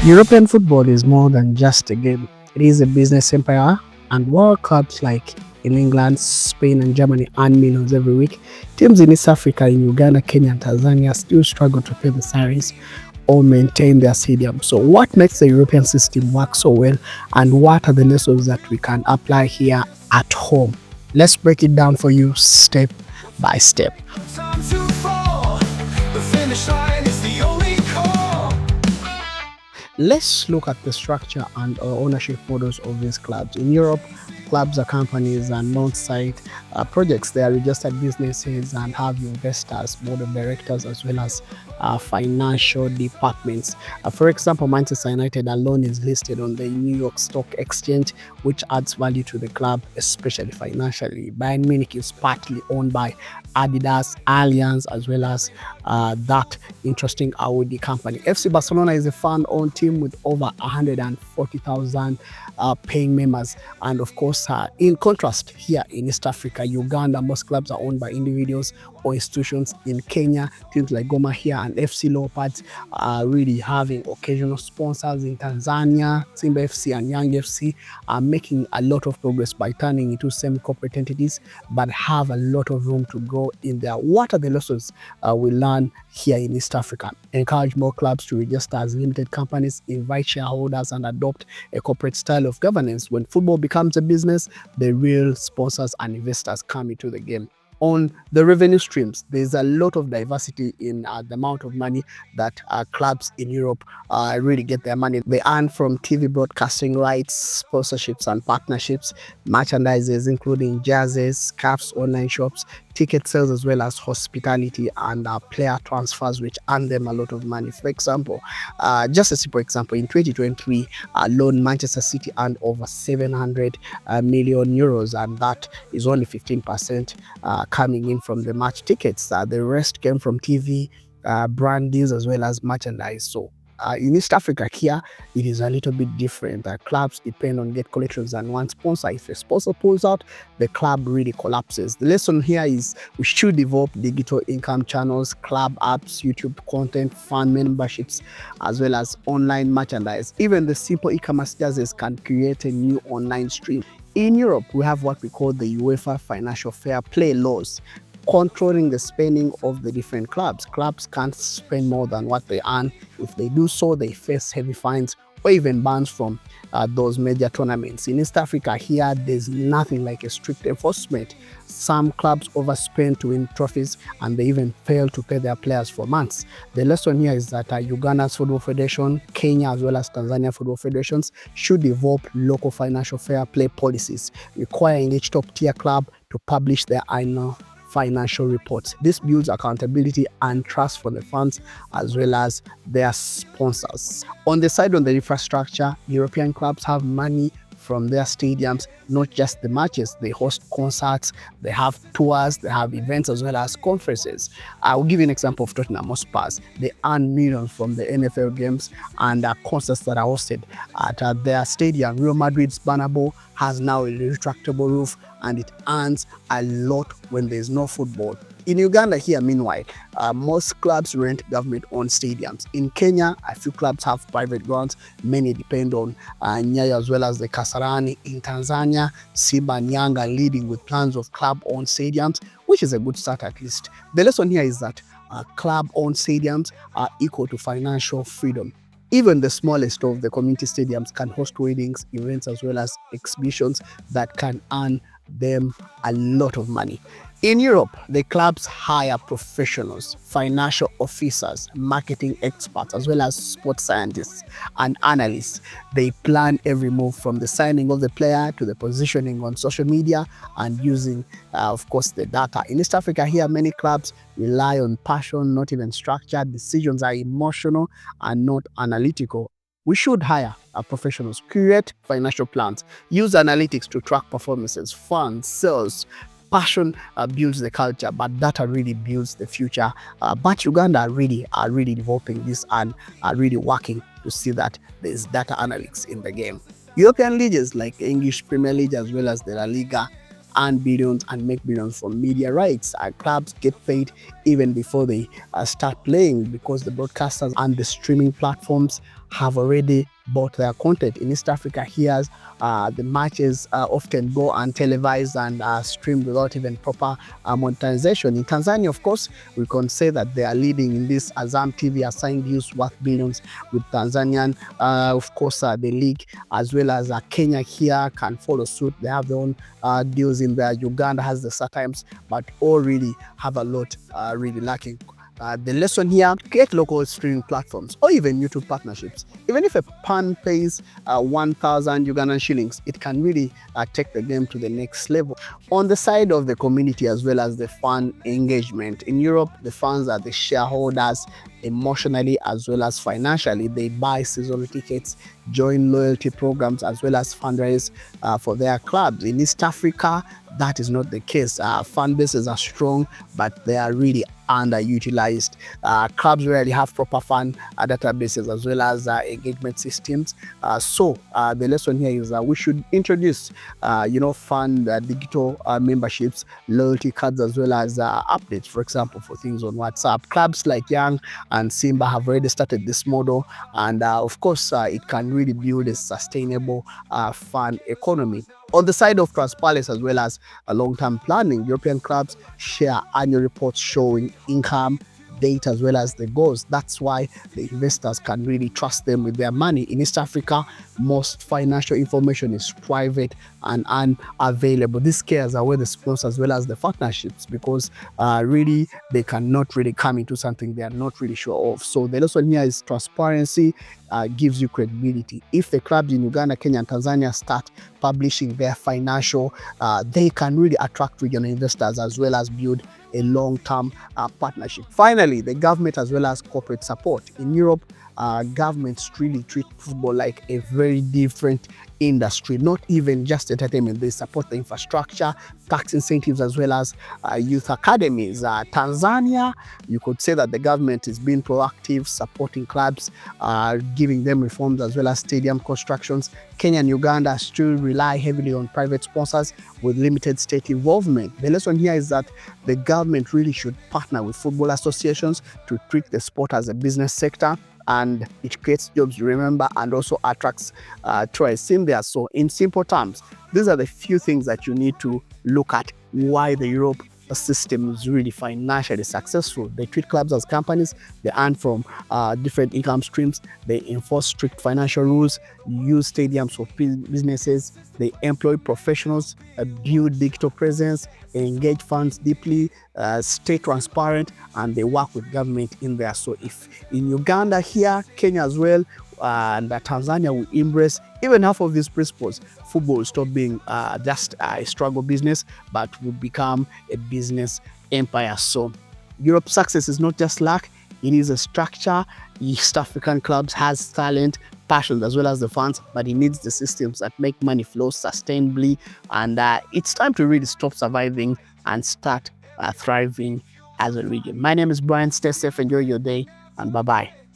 European football is more than just a game. It is a business empire, and world clubs like in England, Spain, and Germany earn millions every week. Teams in East Africa, in Uganda, Kenya, and Tanzania still struggle to pay the salaries or maintain their stadium. So, what makes the European system work so well, and what are the lessons that we can apply here at home? Let's break it down for you step by step. Time to fall. The finish line is the only call. Let's look at the structure and ownership models of these clubs. In Europe, clubs are companies and non-site projects. They are registered businesses and have investors, board of directors, as well as financial departments. For example, Manchester United alone is listed on the New York Stock Exchange, which adds value to the club, especially financially. Bayern Munich is partly owned by Adidas, Allianz, as well as that interesting Audi company. FC Barcelona is a fan-owned team with over 140,000 paying members. And of course, in contrast, here in East Africa, Uganda, most clubs are owned by individuals or institutions. In Kenya, teams like Gor Mahia and FC Leopards are really having occasional sponsors. In Tanzania, Simba FC and Young FC are making a lot of progress by turning into semi-corporate entities, but have a lot of room to grow in there. What are the lessons we learn here in East Africa? Encourage more clubs to register as limited companies, invite shareholders, and adopt a corporate style of governance. When football becomes a business, the real sponsors and investors come into the game. On the revenue streams, there's a lot of diversity in the amount of money that clubs in Europe really get their money. They earn from TV broadcasting rights, sponsorships and partnerships, merchandises including jerseys, scarves, online shops, ticket sales, as well as hospitality and player transfers, which earn them a lot of money. For example, just a simple example, in 2023 alone, Manchester City earned over 700 million euros, and that is only 15% coming in from the match tickets. The rest came from TV, brand deals, as well as merchandise. So in East Africa here, it is a little bit different. Clubs depend on gate collections and one sponsor. If a sponsor pulls out, the club really collapses. The lesson here is we should develop digital income channels, club apps, YouTube content, fan memberships, as well as online merchandise. Even the simple e-commerce jerseys can create a new online stream. In Europe, we have what we call the UEFA financial fair play laws, controlling the spending of the different clubs. Clubs can't spend more than what they earn. If they do so, they face heavy fines or even bans from those major tournaments. In East Africa here, there's nothing like a strict enforcement. Some clubs overspend to win trophies, and they even fail to pay their players for months. The lesson here is that Uganda's Football Federation, Kenya, as well as Tanzania Football Federations should develop local financial fair play policies, requiring each top-tier club to publish their annual financial reports. This builds accountability and trust for the fans as well as their sponsors. On the side of the infrastructure, European clubs have money from their stadiums, not just the matches. They host concerts, they have tours, they have events, as well as conferences. I will give you an example of Tottenham Hotspur. They earn millions from the NFL games and concerts that are hosted at their stadium. Real Madrid's Bernabeu has now a retractable roof, and it earns a lot when there's no football. In Uganda here, meanwhile, most clubs rent government-owned stadiums. In Kenya, a few clubs have private grounds. Many depend on Nyayo as well as the Kasarani. In Tanzania, Simba and Yanga are leading with plans of club-owned stadiums, which is a good start at least. The lesson here is that club-owned stadiums are equal to financial freedom. Even the smallest of the community stadiums can host weddings, events, as well as exhibitions that can earn them a lot of money. In Europe, the clubs hire professionals, financial officers, marketing experts, as well as sports scientists and analysts. They plan every move from the signing of the player to the positioning on social media and using, of course, the data. In East Africa here, many clubs rely on passion, not even structure. Decisions are emotional and not analytical. We should hire professionals, create financial plans, use analytics to track performances, funds, sales. Passion builds the culture, but data really builds the future. But Uganda are really developing this and are really working to see that there's data analytics in the game. European leagues like English Premier League as well as the La Liga earn billions and make billions from media rights. Clubs get paid even before they start playing because the broadcasters and the streaming platforms have already bought their content. In East Africa, here the matches often go untelevised and streamed without even proper monetization. In Tanzania, of course, we can say that they are leading in this. Azam TV has signed deals worth billions with Tanzanian. Of course, the league as well as Kenya here can follow suit. They have their own deals in there. Uganda has the StarTimes, but all really have a lot really lacking. The lesson here, create local streaming platforms or even YouTube partnerships. Even if a pan pays 1,000 Ugandan shillings, it can really take the game to the next level. On the side of the community as well as the fan engagement, in Europe, the fans are the shareholders emotionally as well as financially. They buy seasonal tickets, join loyalty programs as well as fundraise for their clubs. In East Africa, that is not the case. Fan bases are strong, but they are really underutilized. Clubs rarely have proper fan databases as well as engagement systems. So the lesson here is we should introduce, fan digital memberships, loyalty cards, as well as updates, for example, for things on WhatsApp. Clubs like Young and Simba have already started this model, and of course, it can really build a sustainable fan economy. On the side of transparency as well as long-term planning, European clubs share annual reports showing income, data, as well as the goals. That's why the investors can really trust them with their money. In East Africa, most financial information is private and unavailable. These cares are where the sponsors as well as the partnerships, because really they cannot really come into something they are not really sure of. So the lesson here is transparency gives you credibility. If the clubs in Uganda, Kenya, and Tanzania start publishing their financial, they can really attract regional investors as well as build a long-term partnership. Finally, the government as well as corporate support. In Europe, governments really treat football like a very different industry, not even just entertainment. They support the infrastructure, tax incentives, as well as youth academies. Tanzania, you could say that the government is being proactive, supporting clubs, giving them reforms as well as stadium constructions. Kenya and Uganda still rely heavily on private sponsors with limited state involvement. The lesson here is that the government really should partner with football associations to treat the sport as a business sector, and it creates jobs, remember, and also attracts tourists in there. So in simple terms, these are the few things that you need to look at why the Europe system is really financially successful. They treat clubs as companies, they earn from different income streams, they enforce strict financial rules, use stadiums for businesses, they employ professionals, build digital presence, engage fans deeply, stay transparent, and they work with government in there. So if in Uganda here, Kenya as well, and Tanzania will embrace even half of these principles, football will stop being just a struggle business, but will become a business empire. So Europe's success is not just luck, it is a structure. East African clubs has talent, passion, as well as the fans, but it needs the systems that make money flow sustainably. And it's time to really stop surviving and start thriving as a region. My name is Brian. Stay safe, enjoy your day, and bye-bye.